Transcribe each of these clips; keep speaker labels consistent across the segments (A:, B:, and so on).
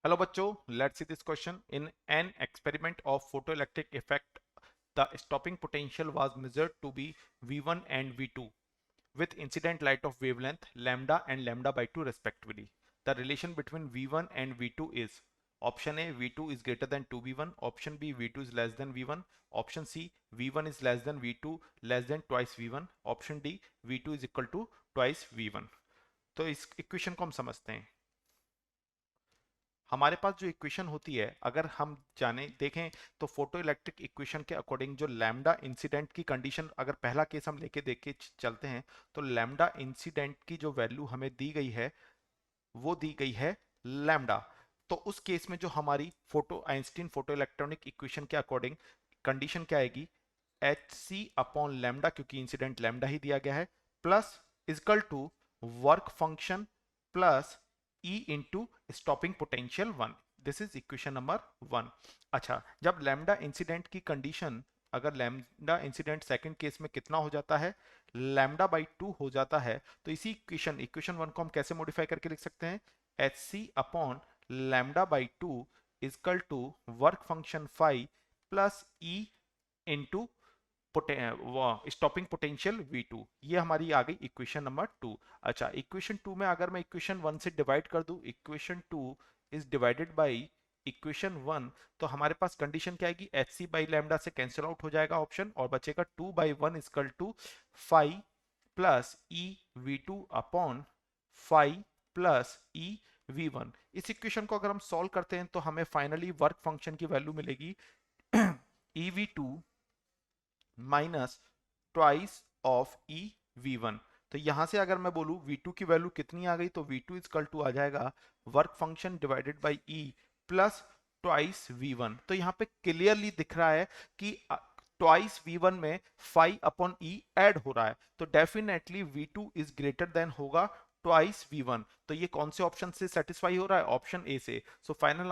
A: Hello bachcho, let's see this question. In an experiment of photoelectric effect, the stopping potential was measured to be V1 and V2 with incident light of wavelength lambda and lambda by 2 respectively. The relation between V1 and V2 is option A V2 is greater than 2V1, option B V2 is less than V1, option C V1 is less than V2 less than twice V1, option D V2 is equal to twice V1. तो इस equation को हम समझते हैं। हमारे पास जो equation होती है अगर हम जाने देखें तो फोटो इलेक्ट्रिक इक्वेशन के अकॉर्डिंग जो लैम्डा इंसिडेंट की कंडीशन अगर पहला केस हम लेके देख के चलते हैं तो लैम्डा इंसिडेंट की जो वैल्यू हमें दी गई है वो दी गई है लैम्डा। तो उस केस में जो हमारी photo Einstein photo electronic equation के अकॉर्डिंग कंडीशन क्या आएगी एच सी अपॉन लैम्डा क्योंकि इंसिडेंट लैम्डा ही दिया गया है plus equal to work function plus E into stopping potential 1। This is equation number 1। अच्छा, जब लैम्डा इंसिडेंट की कंडीशन अगर लैम्डा इंसिडेंट सेकंड केस में कितना हो जाता है लैम्डा बाई 2 हो जाता है तो इसी इक्वेशन 1 को हम कैसे मॉडिफाई करके लिख सकते हैं h c upon lambda by 2 equal to work function 5 plus E into stopping potential V2। ये हमारी आ गई इक्वेशन नंबर 2। अच्छा, इक्वेशन 2 में अगर मैं इक्वेशन 1 से डिवाइड कर दूं equation 2 is divided by equation 1 तो हमारे पास कंडीशन क्या आएगी एच सी बाई लैम्डा से कैंसिल आउट हो जाएगा ऑप्शन और बचेगा 2 by 1 equal to 5 plus E V2 upon 5 plus E V1। इस इक्वेशन को अगर हम सॉल्व करते हैं तो हमें फाइनली वर्क फंक्शन की वैल्यू मिलेगी ई V2 minus twice of E V1। तो यहां से अगर मैं बोलूं V2 की वैल्यू कितनी आ गई तो V2 इजकल टू आ जाएगा work function divided by E plus twice V1। तो यहाँ पे क्लियरली दिख रहा है कि ट्वाइस V1 में 5 अपॉन ई ऐड हो रहा है तो definitely V2 is greater than होगा ट्वाइस V1। तो ये कौन से ऑप्शन से सेटिस्फाई हो रहा है ऑप्शन ए से। So final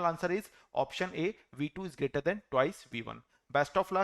A: answer is option A V2 is greater than twice V1। Best of luck.